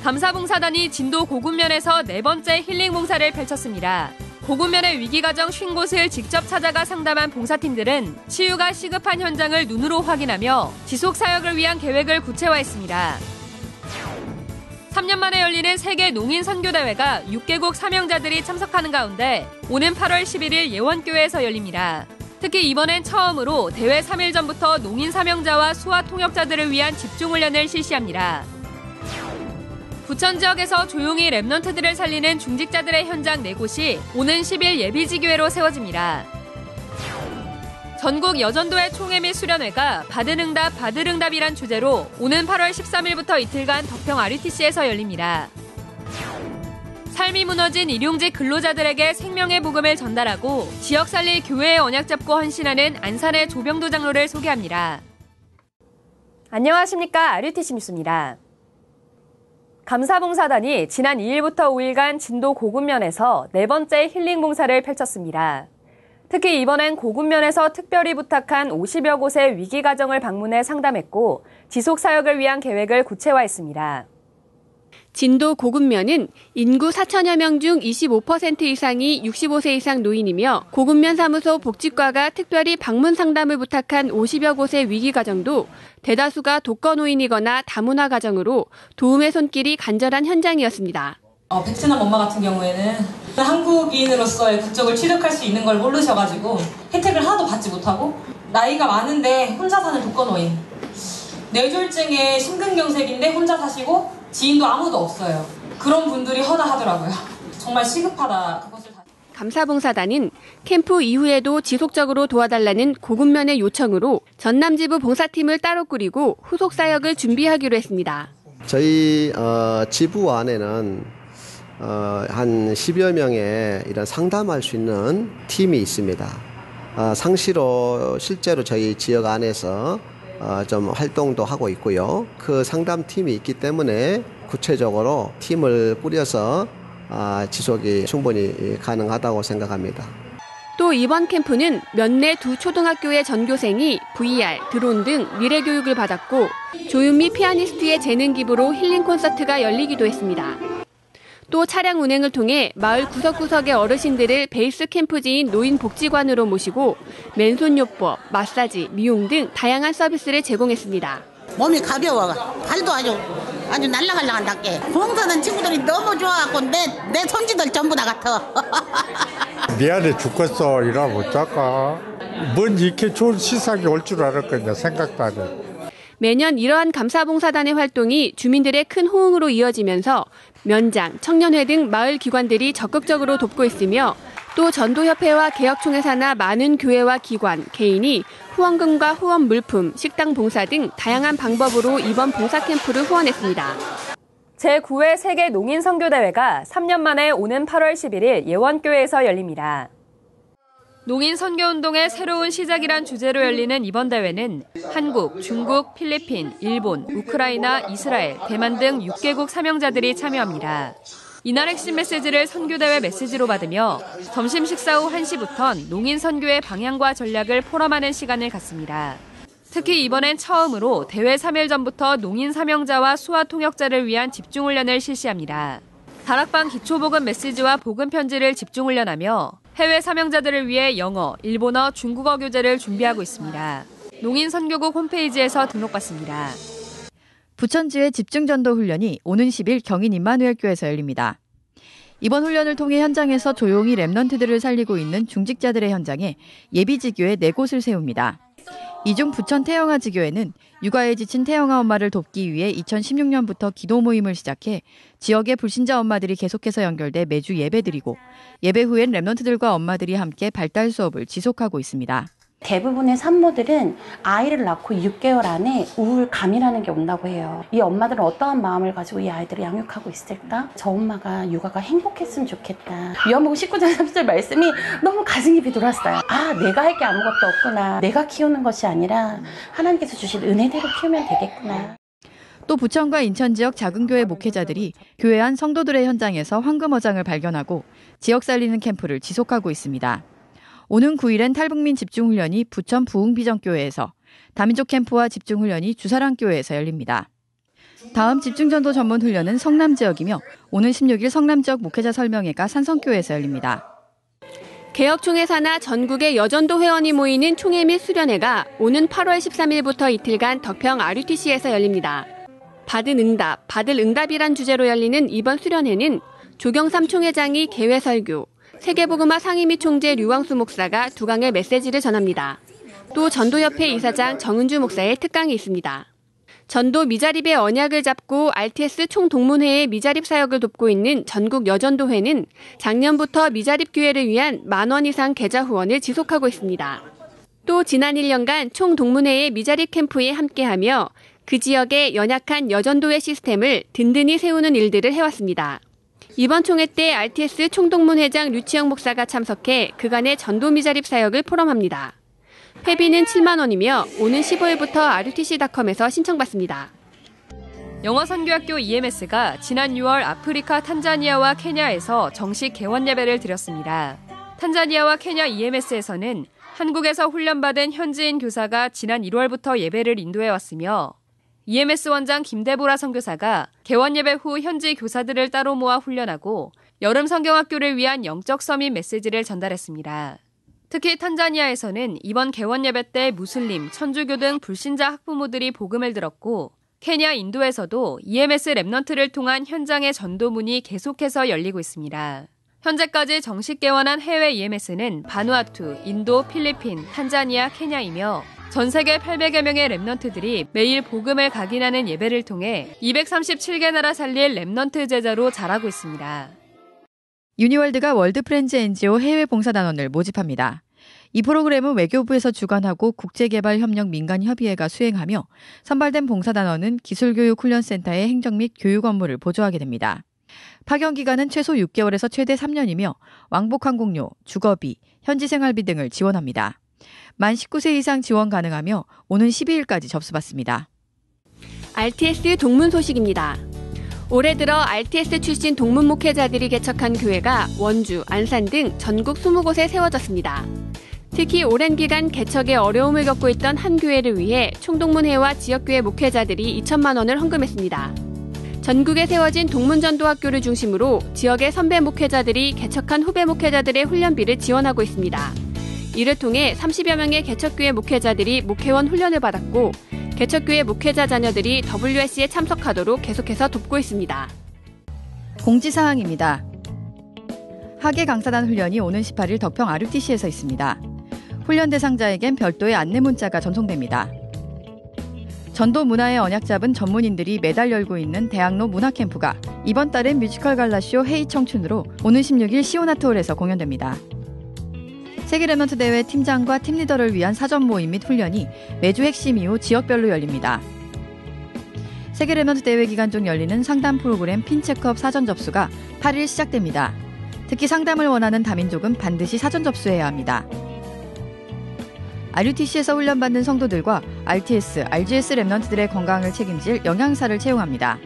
감사봉사단이 진도 고군면에서 네 번째 힐링 봉사를 펼쳤습니다. 고군면의 위기가정 50곳을 직접 찾아가 상담한 봉사팀들은 치유가 시급한 현장을 눈으로 확인하며 지속사역을 위한 계획을 구체화했습니다. 3년 만에 열리는 세계 농인 선교대회가 6개국 사명자들이 참석하는 가운데 오는 8월 11일 예원교회에서 열립니다. 특히 이번엔 처음으로 대회 3일 전부터 농인 사명자와 수화 통역자들을 위한 집중훈련을 실시합니다. 부천 지역에서 조용히 랩넌트들을 살리는 중직자들의 현장 4곳이 오는 10일 예비지교회로 세워집니다. 전국 여전도회 총회 및 수련회가 받을응답이란 주제로 오는 8월 13일부터 이틀간 덕평 RUTC에서 열립니다. 삶이 무너진 일용직 근로자들에게 생명의 복음을 전달하고 지역 살릴 교회의 언약 잡고 헌신하는 안산의 조병도 장로를 소개합니다. 안녕하십니까. RUTC 뉴스입니다. 감사봉사단이 지난 2일부터 5일간 진도 고군면에서 네 번째 힐링 봉사를 펼쳤습니다. 특히 이번엔 고군면에서 특별히 부탁한 50여 곳의 위기가정을 방문해 상담했고 지속 사역을 위한 계획을 구체화했습니다. 진도 고군면은 인구 4천여 명 중 25% 이상이 65세 이상 노인이며 고군면 사무소 복지과가 특별히 방문 상담을 부탁한 50여 곳의 위기가정도 대다수가 독거노인이거나 다문화 가정으로 도움의 손길이 간절한 현장이었습니다. 베트남 엄마 같은 경우에는 한국인으로서의 국적을 취득할 수 있는 걸 모르셔가지고 혜택을 하나도 받지 못하고 나이가 많은데 혼자 사는 독거노인, 뇌졸중에 심근경색인데 혼자 사시고 지인도 아무도 없어요. 그런 분들이 허다하더라고요. 정말 시급하다. 그것을 감사봉사단은 캠프 이후에도 지속적으로 도와달라는 고군면의 요청으로 전남지부 봉사팀을 따로 꾸리고 후속 사역을 준비하기로 했습니다. 저희 지부 안에는 한 10여 명의 이런 상담할 수 있는 팀이 있습니다. 상시로 실제로 저희 지역 안에서 좀 활동도 하고 있고요. 그 상담팀이 있기 때문에 구체적으로 팀을 꾸려서 지속이 충분히 가능하다고 생각합니다. 또 이번 캠프는 면내 두 초등학교의 전교생이 VR, 드론 등 미래교육을 받았고 조윤미 피아니스트의 재능 기부로 힐링 콘서트가 열리기도 했습니다. 또 차량 운행을 통해 마을 구석구석의 어르신들을 베이스 캠프지인 노인복지관으로 모시고 맨손요법, 마사지, 미용 등 다양한 서비스를 제공했습니다. 몸이 가벼워. 발도 아주 날라갈랑한답게. 봉사단 친구들이 너무 좋아하고 내 손지들 전부 다 같아. 미안해 죽겠어. 이러면 어쩔까. 뭔 이렇게 좋은 시상이 올 줄 알았거든요. 생각도 안 해. 매년 이러한 감사봉사단의 활동이 주민들의 큰 호응으로 이어지면서 면장, 청년회 등 마을 기관들이 적극적으로 돕고 있으며 또 전도협회와 개혁총회 산하 많은 교회와 기관, 개인이 후원금과 후원 물품, 식당 봉사 등 다양한 방법으로 이번 봉사 캠프를 후원했습니다. 제9회 세계 농인 선교대회가 3년 만에 오는 8월 11일 예원교회에서 열립니다. 농인 선교운동의 새로운 시작이란 주제로 열리는 이번 대회는 한국, 중국, 필리핀, 일본, 우크라이나, 이스라엘, 대만 등 6개국 사명자들이 참여합니다. 이날 핵심 메시지를 선교대회 메시지로 받으며 점심 식사 후 1시부턴 농인 선교의 방향과 전략을 포럼하는 시간을 갖습니다. 특히 이번엔 처음으로 대회 3일 전부터 농인 사명자와 수화 통역자를 위한 집중훈련을 실시합니다. 다락방 기초복음 메시지와 복음 편지를 집중훈련하며 해외 사명자들을 위해 영어, 일본어, 중국어 교재를 준비하고 있습니다. 농인 선교국 홈페이지에서 등록받습니다. 부천지회 집중전도 훈련이 오는 10일 경인 임마누엘교회에서 열립니다. 이번 훈련을 통해 현장에서 조용히 랩넌트들을 살리고 있는 중직자들의 현장에 예비지교회 4곳을 세웁니다. 이 중 부천 태영아지교회는 육아에 지친 태영아 엄마를 돕기 위해 2016년부터 기도 모임을 시작해 지역의 불신자 엄마들이 계속해서 연결돼 매주 예배드리고 예배 후엔 랩넌트들과 엄마들이 함께 발달 수업을 지속하고 있습니다. 대부분의 산모들은 아이를 낳고 6개월 안에 우울감이라는 게 온다고 해요. 이 엄마들은 어떠한 마음을 가지고 이 아이들을 양육하고 있을까? 저 엄마가 육아가 행복했으면 좋겠다. 요한복음 19장 30절 말씀이 너무 가슴 깊이 들어왔어요. 아, 내가 할 게 아무것도 없구나. 내가 키우는 것이 아니라 하나님께서 주신 은혜대로 키우면 되겠구나. 또 부천과 인천 지역 작은 교회 목회자들이 교회 안 성도들의 현장에서 황금어장을 발견하고 지역 살리는 캠프를 지속하고 있습니다. 오는 9일엔 탈북민 집중훈련이 부천 부흥비전교회에서, 다민족 캠프와 집중훈련이 주사랑교회에서 열립니다. 다음 집중전도 전문 훈련은 성남 지역이며 오는 16일 성남 지역 목회자 설명회가 산성교회에서 열립니다. 개혁총회 산하 전국의 여전도 회원이 모이는 총회 및 수련회가 오는 8월 13일부터 이틀간 덕평 RUTC에서 열립니다. 받은 응답, 받을 응답이란 주제로 열리는 이번 수련회는 조경삼 총회장이 개회 설교, 세계복음화 상임 및 총재 류광수 목사가 두 강의 메시지를 전합니다. 또 전도협회 이사장 정은주 목사의 특강이 있습니다. 전도 미자립의 언약을 잡고 RTS 총동문회의 미자립 사역을 돕고 있는 전국 여전도회는 작년부터 미자립 교회를 위한 10,000원 이상 계좌 후원을 지속하고 있습니다. 또 지난 1년간 총동문회의 미자립 캠프에 함께하며 그 지역의 연약한 여전도회 시스템을 든든히 세우는 일들을 해왔습니다. 이번 총회 때 RTS 총동문회장 류치영 목사가 참석해 그간의 전도 미자립 사역을 포럼합니다. 회비는 7만 원이며 오는 15일부터 rutc.com에서 신청받습니다. 영어선교학교 EMS가 지난 6월 아프리카 탄자니아와 케냐에서 정식 개원 예배를 드렸습니다. 탄자니아와 케냐 EMS에서는 한국에서 훈련받은 현지인 교사가 지난 1월부터 예배를 인도해왔으며 EMS 원장 김대보라 선교사가 개원 예배 후 현지 교사들을 따로 모아 훈련하고 여름 성경학교를 위한 영적 서밋 메시지를 전달했습니다. 특히 탄자니아에서는 이번 개원 예배 때 무슬림, 천주교 등 불신자 학부모들이 복음을 들었고 케냐, 인도에서도 EMS 랩넌트를 통한 현장의 전도문이 계속해서 열리고 있습니다. 현재까지 정식 개원한 해외 EMS는 바누아투, 인도, 필리핀, 탄자니아, 케냐이며 전 세계 800여 명의 랩넌트들이 매일 복음을 각인하는 예배를 통해 237개 나라 살릴 랩넌트 제자로 자라고 있습니다. 유니월드가 월드 프렌즈 NGO 해외 봉사단원을 모집합니다. 이 프로그램은 외교부에서 주관하고 국제개발협력 민간협의회가 수행하며 선발된 봉사단원은 기술교육훈련센터의 행정 및 교육 업무를 보조하게 됩니다. 파견 기간은 최소 6개월에서 최대 3년이며 왕복항공료, 주거비, 현지생활비 등을 지원합니다. 만 19세 이상 지원 가능하며 오는 12일까지 접수받습니다. RTS 동문 소식입니다. 올해 들어 RTS 출신 동문 목회자들이 개척한 교회가 원주, 안산 등 전국 20곳에 세워졌습니다. 특히 오랜 기간 개척에 어려움을 겪고 있던 한 교회를 위해 총동문회와 지역교회 목회자들이 2천만 원을 헌금했습니다. 전국에 세워진 동문전도학교를 중심으로 지역의 선배 목회자들이 개척한 후배 목회자들의 훈련비를 지원하고 있습니다. 이를 통해 30여 명의 개척교회 목회자들이 목회원 훈련을 받았고 개척교회 목회자 자녀들이 WS에 참석하도록 계속해서 돕고 있습니다. 공지사항입니다. 학예 강사단 훈련이 오는 18일 덕평 RUTC에서 있습니다. 훈련 대상자에겐 별도의 안내 문자가 전송됩니다. 전도 문화의 언약 잡은 전문인들이 매달 열고 있는 대학로 문화캠프가 이번 달엔 뮤지컬 갈라쇼 헤이 청춘으로 오는 16일 시오나트홀에서 공연됩니다. 세계 랩넌트 대회 팀장과 팀리더를 위한 사전 모임 및 훈련이 매주 핵심 이후 지역별로 열립니다. 세계 랩넌트 대회 기간 중 열리는 상담 프로그램 핀체크업 사전 접수가 8일 시작됩니다. 특히 상담을 원하는 다민족은 반드시 사전 접수해야 합니다. RUTC에서 훈련받는 성도들과 RTS, RGS 랩넌트들의 건강을 책임질 영양사를 채용합니다.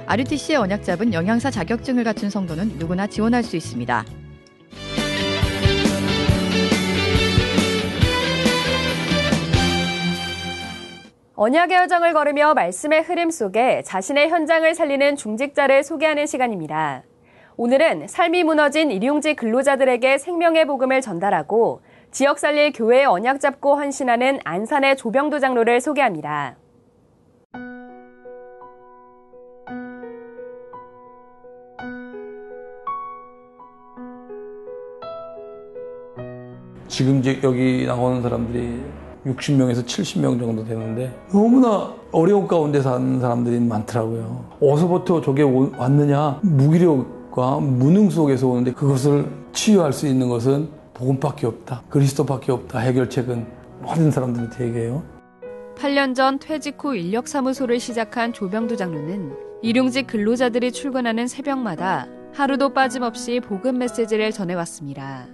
RUTC의 언약 잡은 영양사 자격증을 갖춘 성도는 누구나 지원할 수 있습니다. 언약의 여정을 걸으며 말씀의 흐름 속에 자신의 현장을 살리는 중직자를 소개하는 시간입니다. 오늘은 삶이 무너진 일용직 근로자들에게 생명의 복음을 전달하고 지역 살릴 교회의 언약 잡고 헌신하는 안산의 조병두 장로를 소개합니다. 지금 이제 여기 나오는 사람들이 60명에서 70명 정도 되는데 너무나 어려운 가운데 사는 사람들이 많더라고요. 어디서부터 저게 왔느냐, 무기력과 무능 속에서 오는데 그것을 치유할 수 있는 것은 복음밖에 없다, 그리스도밖에 없다. 해결책은 모든 사람들한테 얘기해요. 8년 전 퇴직 후 인력사무소를 시작한 조병두 장로는 일용직 근로자들이 출근하는 새벽마다 하루도 빠짐없이 복음 메시지를 전해왔습니다.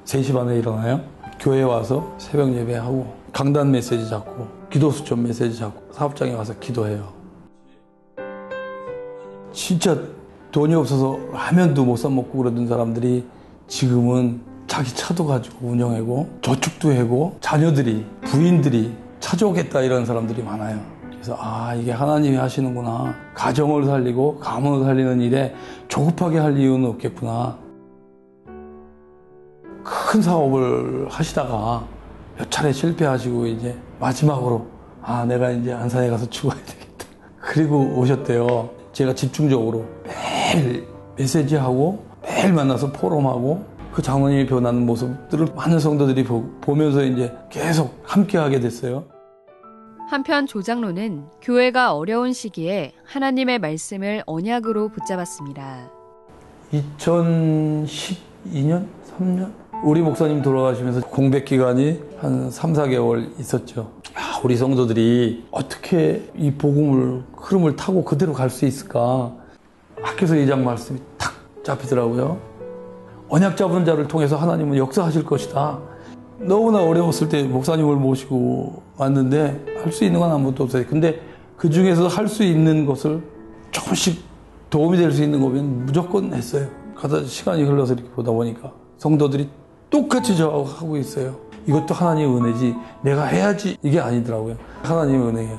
3시 반에 일어나요. 교회에 와서 새벽 예배하고 강단 메시지 잡고 기도 수첩 메시지 잡고 사업장에 와서 기도해요. 진짜 돈이 없어서 라면도 못 사 먹고 그러던 사람들이 지금은 자기 차도 가지고 운영하고 저축도 하고 자녀들이 부인들이 차 주겠다 이런 사람들이 많아요. 그래서 이게 하나님이 하시는구나. 가정을 살리고 가문을 살리는 일에 조급하게 할 이유는 없겠구나. 큰 사업을 하시다가 몇 차례 실패하시고 이제 마지막으로 내가 이제 안산에 가서 죽어야 되겠다. 그리고 오셨대요. 제가 집중적으로 매일 메시지하고 매일 만나서 포럼하고 그 장로님이 변하는 모습들을 많은 성도들이 보면서 이제 계속 함께하게 됐어요. 한편 조 장로는 교회가 어려운 시기에 하나님의 말씀을 언약으로 붙잡았습니다. 2012년? 3년? 우리 목사님 돌아가시면서 공백 기간이 한 3, 4개월 있었죠. 우리 성도들이 어떻게 이 복음을 흐름을 타고 그대로 갈 수 있을까? 학교에서 2장 말씀이 탁 잡히더라고요. 언약 잡은 자를 통해서 하나님은 역사하실 것이다. 너무나 어려웠을 때 목사님을 모시고 왔는데 할 수 있는 건 아무것도 없어요. 근데 그 중에서 할 수 있는 것을 조금씩 도움이 될 수 있는 거면 무조건 했어요. 가다 시간이 흘러서 이렇게 보다 보니까 성도들이 똑같이 저하고 하고 있어요. 이것도 하나님의 은혜지 내가 해야지 이게 아니더라고요. 하나님의 은혜예요.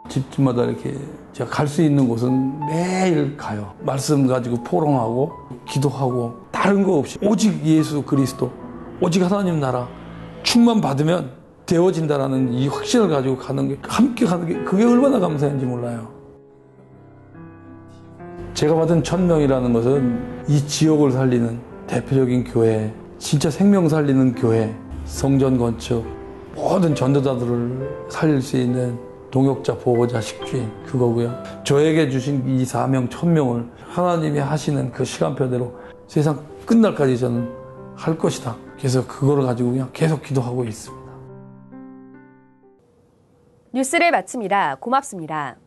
집집마다 이렇게 제가 갈 수 있는 곳은 매일 가요. 말씀 가지고 포럼하고 기도하고 다른 거 없이 오직 예수 그리스도 오직 하나님 나라 충만 받으면 되어진다라는 이 확신을 가지고 가는 게 함께 가는 게 그게 얼마나 감사한지 몰라요. 제가 받은 1000명이라는 것은 이 지역을 살리는 대표적인 교회, 진짜 생명 살리는 교회, 성전 건축, 모든 전도자들을 살릴 수 있는 동역자, 보호자, 식주인 그거고요. 저에게 주신 이 사명 1000명을 하나님이 하시는 그 시간표대로 세상 끝날까지 저는 할 것이다. 그래서 그거를 가지고 그냥 계속 기도하고 있습니다. 뉴스를 마칩니다. 고맙습니다.